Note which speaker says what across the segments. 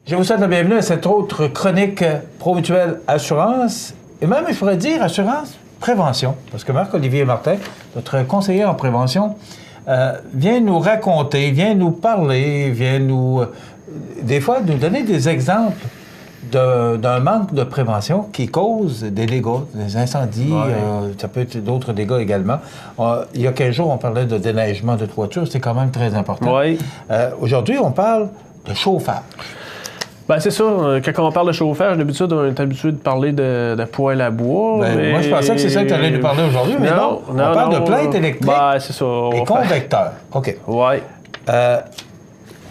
Speaker 1: Je vous souhaite la bienvenue à cette autre chronique Promutuelle Assurance, et même, je pourrais dire, assurance prévention, parce que Marc-Olivier Martin, notre conseiller en prévention, vient nous raconter, vient nous parler, vient nous, des fois, nous donner des exemples d'un manque de prévention qui cause des dégâts, des incendies, ça peut être d'autres dégâts également. Il y a 15 jours, on parlait de déneigement de toiture, c'est quand même très important. Aujourd'hui, on parle de chauffage.
Speaker 2: Ben c'est ça. Quand on parle de chauffage, d'habitude, on est habitué de parler de poêle à bois.
Speaker 1: Mais... Moi, je pensais que c'est ça que tu allais nous parler aujourd'hui, mais non. On parle de plaintes électriques
Speaker 2: c'est ça.
Speaker 1: et convecteurs. OK.
Speaker 2: Oui.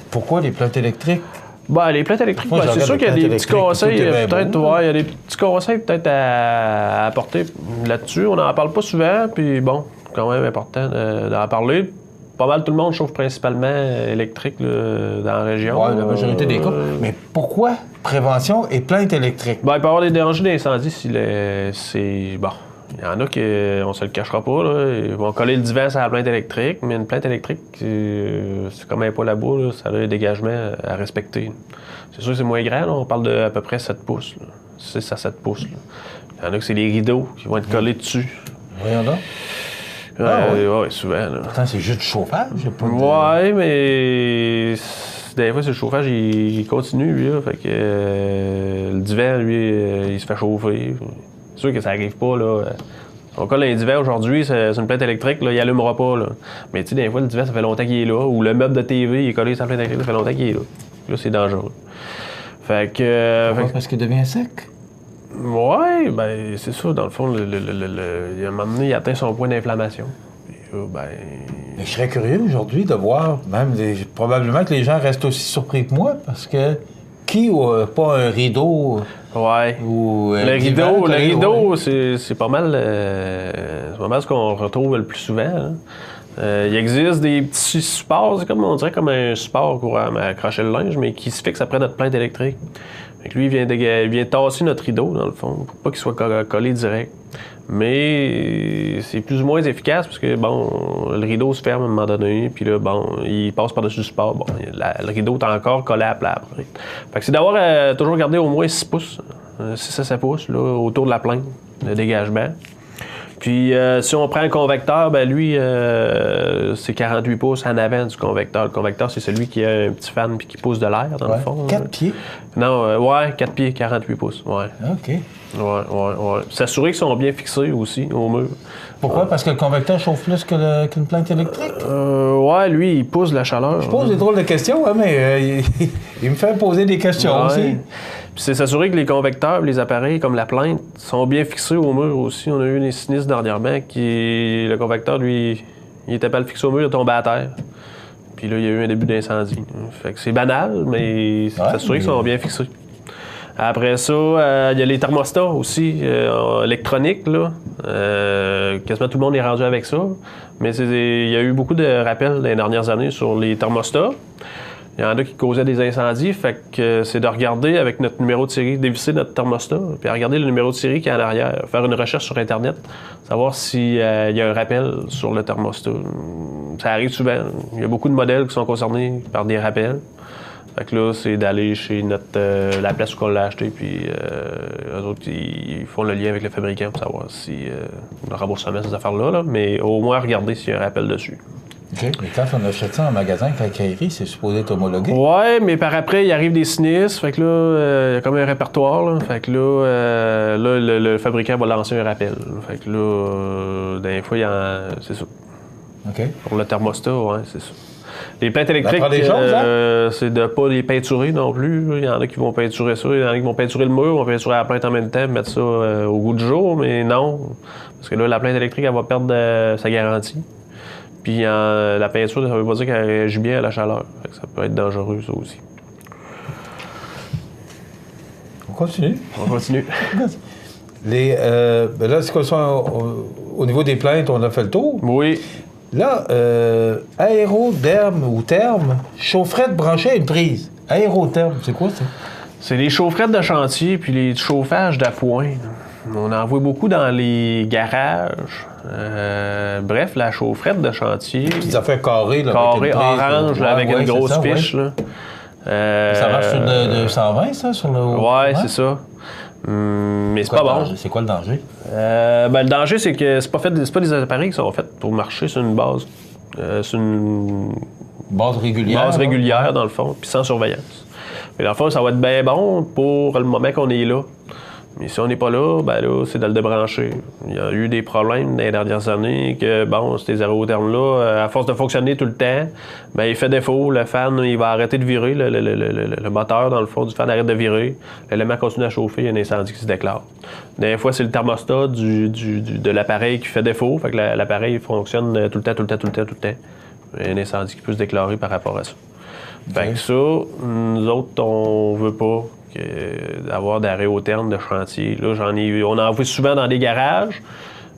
Speaker 1: Pourquoi les plaintes électriques?
Speaker 2: Les plaintes électriques, c'est sûr qu'il y a des petits conseils, peut-être, il y a des petits conseils peut-être à apporter là-dessus. On n'en parle pas souvent, puis bon, quand même important d'en parler. Pas mal tout le monde chauffe principalement électrique là, dans la région.
Speaker 1: Oui, la majorité des cas. Mais pourquoi prévention et plainte électrique?
Speaker 2: Il peut y avoir des dangers d'incendie si c'est... Bon, il y en a qui, on se le cachera pas, là, ils vont coller le divan sur la plainte électrique, mais une plainte électrique, c'est comme un poêle à bois, là, ça a un dégagement à respecter. C'est sûr que c'est moins grand, là, on parle de à peu près 7 pouces, là, 6 à 7 pouces. Là. Il y en a que c'est les rideaux qui vont être collés dessus.
Speaker 1: Voyons donc.
Speaker 2: Oui, souvent. Là.
Speaker 1: Pourtant, c'est juste du chauffage.
Speaker 2: Oui, mais des fois, c'est le chauffage, il continue, lui. Là, fait que le divan, lui, il se fait chauffer. C'est sûr que ça n'arrive pas, là. Si on colle un divan aujourd'hui, c'est une plainte électrique, là, il n'allumera pas, là. Mais tu sais, des fois, le divan, ça fait longtemps qu'il est là. Ou le meuble de TV, il est collé sur la plainte électrique, ça fait longtemps qu'il est là. Là, c'est dangereux. Fait que...
Speaker 1: Parce qu'il devient sec?
Speaker 2: Oui, ben c'est ça. Dans le fond, il y a un moment donné, il atteint son point d'inflammation.
Speaker 1: Mais je serais curieux aujourd'hui de voir, même probablement que les gens restent aussi surpris que moi, parce que qui n'a pas un rideau? Ou
Speaker 2: le rideau, c'est pas mal ce qu'on retrouve le plus souvent. Hein. Il existe des petits supports, c'est comme on dirait comme un support pour accrocher le linge, mais qui se fixe après notre plainte électrique. Fait que lui, il vient tasser notre rideau, dans le fond, pour pas qu'il soit collé direct. Mais c'est plus ou moins efficace parce que, bon, le rideau se ferme à un moment donné, puis là, bon, il passe par-dessus le support. Bon, le rideau est encore collé à plat après. Fait que c'est d'avoir toujours gardé au moins 6 pouces, 6 à 7 pouces, là, autour de la plainte, de dégagement. Puis, si on prend un convecteur, ben lui, c'est 48 pouces en avant du convecteur. Le convecteur, c'est celui qui a un petit fan puis qui pousse de l'air, dans le fond.
Speaker 1: 4 pieds?
Speaker 2: Non, 4 pieds, 48 pouces,
Speaker 1: OK.
Speaker 2: Ouais. S'assurer qu'ils sont bien fixés aussi, au mur.
Speaker 1: Pourquoi? Parce que le convecteur chauffe plus qu'une plainte électrique?
Speaker 2: Lui, il pousse la chaleur.
Speaker 1: Je pose des drôles de questions, hein, mais il me fait poser des questions aussi.
Speaker 2: Puis c'est s'assurer que les convecteurs, les appareils comme la plainte, sont bien fixés au mur aussi. On a eu des sinistres dernièrement le convecteur, lui, il était pas le fixé au mur, il est tombé à terre. Puis là, il y a eu un début d'incendie. Fait que c'est banal, mais c'est s'assurer qu'ils sont bien fixés. Après ça, il y a les thermostats aussi, électroniques, là. Quasiment tout le monde est rendu avec ça. Mais il y a eu beaucoup de rappels dans les dernières années sur les thermostats. Il y en a qui causaient des incendies, fait que c'est de regarder avec notre numéro de série, dévisser notre thermostat, puis regarder le numéro de série qui est en arrière, faire une recherche sur Internet, savoir s'il y a un rappel sur le thermostat. Ça arrive souvent. Il y a beaucoup de modèles qui sont concernés par des rappels. Fait que là, c'est d'aller chez la place où on l'a acheté, puis eux autres, ils font le lien avec le fabricant pour savoir si le remboursement, ces affaires-là, là, mais au moins regarder s'il y a un rappel dessus.
Speaker 1: OK. Mais quand on achète ça en magasin, quincaillerie, c'est supposé être homologué?
Speaker 2: Oui, mais par après, il arrive des sinistres. Fait que là, il y a comme un répertoire. Là. Fait que là, le fabricant va lancer un rappel. Fait que là, des fois, c'est ça.
Speaker 1: OK.
Speaker 2: Pour le thermostat, oui, c'est ça. Les plaintes électriques, c'est de ne pas les peinturer non plus. Il y en a qui vont peinturer ça, il y en a qui vont peinturer le mur, vont peinturer la plainte en même temps, mettre ça au goût du jour, mais non. Parce que là, la plainte électrique, elle va perdre sa garantie. Puis la peinture, ça ne veut pas dire qu'elle réagit bien à la chaleur. Fait que ça peut être dangereux, ça aussi.
Speaker 1: On continue?
Speaker 2: On continue.
Speaker 1: Là, c'est quoi ça? Au niveau des plaintes, on a fait le tour?
Speaker 2: Oui.
Speaker 1: Là, aéroderme ou terme, chaufferette branchée à une prise. Aérotherme, c'est quoi ça?
Speaker 2: C'est les chaufferettes de chantier puis les chauffages d'appoint. On en voit beaucoup dans les garages. Bref, la chaufferette de chantier.
Speaker 1: Des affaires carrées, là.
Speaker 2: Carré orange, là, avec une grosse fiche.
Speaker 1: Ouais. Ça marche sur le 220, ça, sur le...
Speaker 2: Ouais, c'est ça. Mais c'est pas bon.
Speaker 1: C'est quoi le danger?
Speaker 2: Le danger, c'est que c'est pas des appareils qui sont faits pour marcher sur une base. Sur une
Speaker 1: base régulière.
Speaker 2: Base régulière, dans le fond, puis sans surveillance. Mais dans le fond, ça va être bien bon pour le moment qu'on est là. Mais si on n'est pas là, ben là, c'est de le débrancher. Il y a eu des problèmes dans les dernières années que, bon, ces aérothermes-là, à force de fonctionner tout le temps, ben il fait défaut, le fan, il va arrêter de virer, le moteur, dans le fond, du fan arrête de virer, l'élément continue à chauffer, il y a un incendie qui se déclare. Des fois, c'est le thermostat de l'appareil qui fait défaut, fait que l'appareil fonctionne tout le temps. Il y a un incendie qui peut se déclarer par rapport à ça. Fait que ça, nous autres, on veut pas d'avoir d'arrêt au terme de chantier. Là, on en voit souvent dans des garages,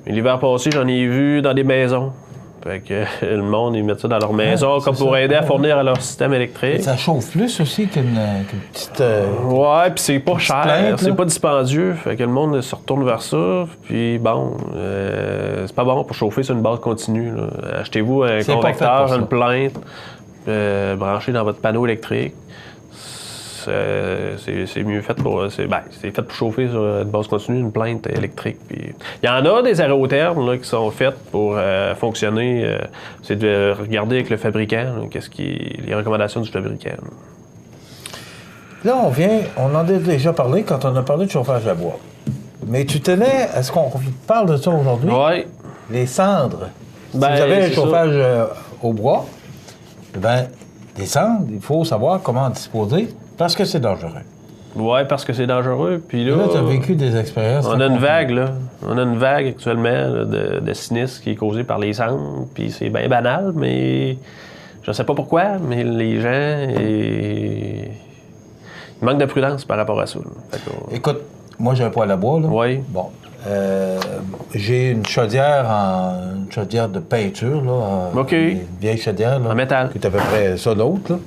Speaker 2: mais l'hiver passé, j'en ai vu dans des maisons. Fait que le monde, ils mettent ça dans leur maison comme pour aider à fournir à leur système électrique.
Speaker 1: Et ça chauffe plus aussi qu'une petite...
Speaker 2: Ouais, puis c'est pas cher,
Speaker 1: plainte,
Speaker 2: c'est pas dispendieux. Fait que le monde se retourne vers ça. Puis bon, c'est pas bon pour chauffer sur une base continue. Là. Achetez-vous un convecteur, une plainte, branchez dans votre panneau électrique. C'est mieux fait pour... C'est fait pour chauffer sur une base continue, une plainte électrique. Puis... Il y en a des aérothermes là, qui sont faits pour fonctionner. C'est de regarder avec le fabricant, là, les recommandations du fabricant.
Speaker 1: Là, on en a déjà parlé quand on a parlé de chauffage à bois. Mais tu tenais... Est-ce qu'on parle de ça aujourd'hui?
Speaker 2: Oui.
Speaker 1: Les cendres. Si vous avez un chauffage au bois, les cendres, il faut savoir comment en disposer. Parce que c'est dangereux.
Speaker 2: Oui, parce que c'est dangereux. Puis là,
Speaker 1: tu as vécu des expériences.
Speaker 2: On a une vague, là. On a une vague actuellement là, de sinistres qui est causée par les cendres. Puis c'est bien banal, mais je ne sais pas pourquoi, mais les gens, ils manquent de prudence par rapport à ça.
Speaker 1: Écoute, moi j'ai un poêle à bois, là.
Speaker 2: Oui.
Speaker 1: Bon. J'ai une chaudière de peinture, là.
Speaker 2: OK.
Speaker 1: Une vieille chaudière, là.
Speaker 2: En métal.
Speaker 1: Qui est à peu près ça l'autre, là.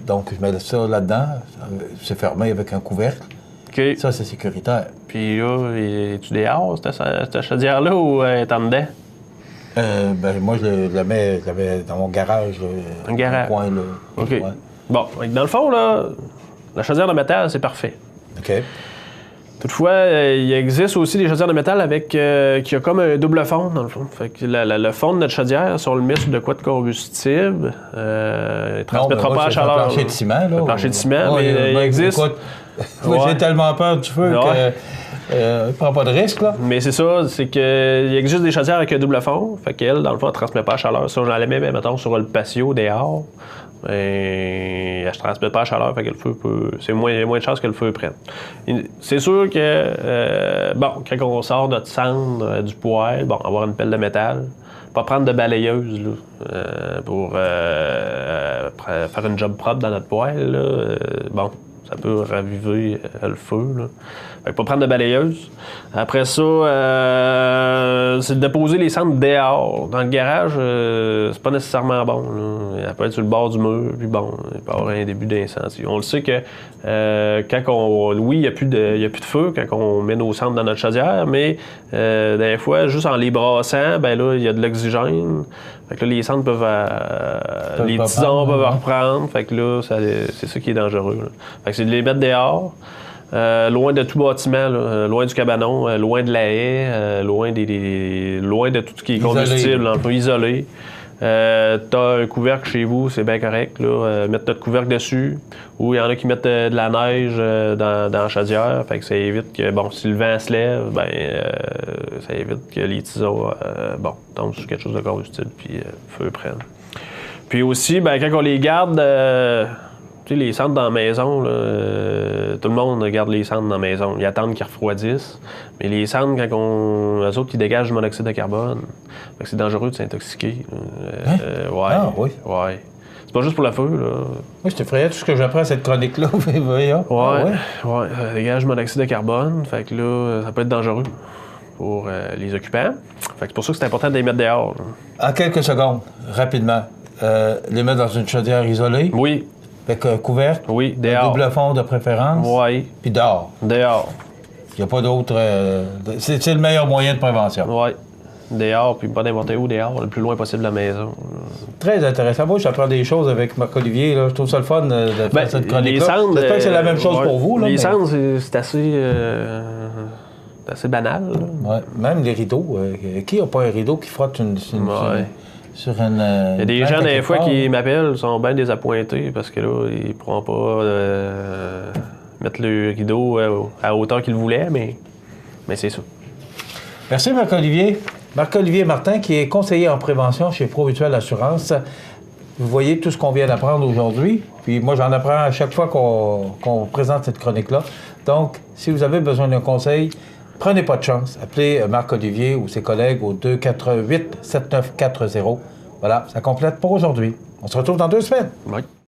Speaker 1: Donc, je mets ça là-dedans. C'est fermé avec un couvercle.
Speaker 2: OK.
Speaker 1: Ça, c'est sécuritaire.
Speaker 2: Puis là, es-tu dehors, cette chaudière-là, ou t'es en dedans?
Speaker 1: Moi, je la mets dans mon garage.
Speaker 2: Un garage?
Speaker 1: Coin, là.
Speaker 2: OK.
Speaker 1: Ouais.
Speaker 2: Bon, dans le fond, là, la chaudière de métal, c'est parfait.
Speaker 1: OK.
Speaker 2: Toutefois, il existe aussi des chaudières de métal avec qui a comme un double fond, dans le fond. Fait que le fond de notre chaudière, si on le met sur de quoi de combustible, il ne transmettra pas la chaleur.
Speaker 1: Un plancher de ciment, là.
Speaker 2: Un plancher de ciment, mais il existe...
Speaker 1: Écoute, j'ai tellement peur du feu que ne prends pas de risque, là.
Speaker 2: Mais c'est ça, c'est qu'il existe des chaudières avec un double fond, fait qu'elle, dans le fond, elle ne transmet pas la chaleur. Si on la met, mettons, sur le patio dehors, elle ne transmet pas la chaleur, fait que le feu peut... C'est moins de chances que le feu prenne. C'est sûr que, quand on sort notre cendre du poêle, avoir une pelle de métal, pas prendre de balayeuse là, pour faire une job propre dans notre poêle, là, ça peut raviver le feu. Là. Fait que pas prendre de balayeuse. Après ça, c'est de déposer les cendres dehors. Dans le garage, c'est pas nécessairement bon. Là. Elle peut être sur le bord du mur, puis il peut y avoir un début d'incendie. On le sait que oui, il n'y a plus de feu quand on met nos cendres dans notre chaudière, mais des fois, juste en les brassant, il y a de l'oxygène. Fait que là, les cendres peuvent... les tisons peuvent reprendre. Fait que là, c'est ça qui est dangereux. Là. Fait que c'est de les mettre dehors, loin de tout bâtiment, là, loin du cabanon, loin de la haie, loin de tout ce qui est combustible, un peu isolé. T'as un couvercle chez vous, c'est bien correct. Là, mettre notre couvercle dessus. Ou il y en a qui mettent de la neige dans la chaudière. Fait que ça évite que, si le vent se lève, ça évite que les tisons tombent sur quelque chose de combustible puis le feu prenne. Puis aussi, quand on les garde, les cendres dans la maison, là, tout le monde garde les cendres dans la maison. Ils attendent qu'ils refroidissent. Mais les cendres, eux autres, ils dégagent du monoxyde de carbone. Fait que c'est dangereux de s'intoxiquer. Ouais.
Speaker 1: Ah oui?
Speaker 2: Ouais. C'est pas juste pour le feu, là.
Speaker 1: Moi, je t'effrayais tout ce que j'apprends à cette chronique-là. Voyons.
Speaker 2: Ouais. Ça dégage du monoxyde de carbone. Fait que là, ça peut être dangereux pour les occupants. Fait que c'est pour ça que c'est important de les mettre dehors. Là.
Speaker 1: En quelques secondes, rapidement, les mettre dans une chaudière isolée.
Speaker 2: Oui.
Speaker 1: Avec couvercle.
Speaker 2: Oui, dehors.
Speaker 1: Double fond de préférence.
Speaker 2: Oui.
Speaker 1: Puis dehors.
Speaker 2: Dehors.
Speaker 1: Il n'y a pas d'autre... c'est le meilleur moyen de prévention.
Speaker 2: Oui. dehors, puis pas n'importe où dehors, le plus loin possible de la maison.
Speaker 1: Très intéressant. Moi, j'apprends des choses avec Marc-Olivier. Là. Je trouve ça le fun de faire cette chronique-là.
Speaker 2: Les cendres,
Speaker 1: J'espère que c'est la même chose
Speaker 2: ouais,
Speaker 1: pour vous. Là,
Speaker 2: les
Speaker 1: mais...
Speaker 2: cendres, c'est assez banal.
Speaker 1: Ouais. Même les rideaux. Qui n'a pas un rideau qui frotte sur une...
Speaker 2: Il y a des gens, des fois, qui m'appellent, sont bien désappointés parce que là, ils ne pourront pas mettre le rideau à la hauteur qu'ils voulaient, mais c'est ça.
Speaker 1: Merci, Marc-Olivier. Marc-Olivier Martin, qui est conseiller en prévention chez Promutuelle Assurance. Vous voyez tout ce qu'on vient d'apprendre aujourd'hui. Puis moi, j'en apprends à chaque fois qu'on présente cette chronique-là. Donc, si vous avez besoin d'un conseil, prenez pas de chance. Appelez Marc-Olivier ou ses collègues au 248-7940. Voilà, ça complète pour aujourd'hui. On se retrouve dans 2 semaines.
Speaker 2: Oui.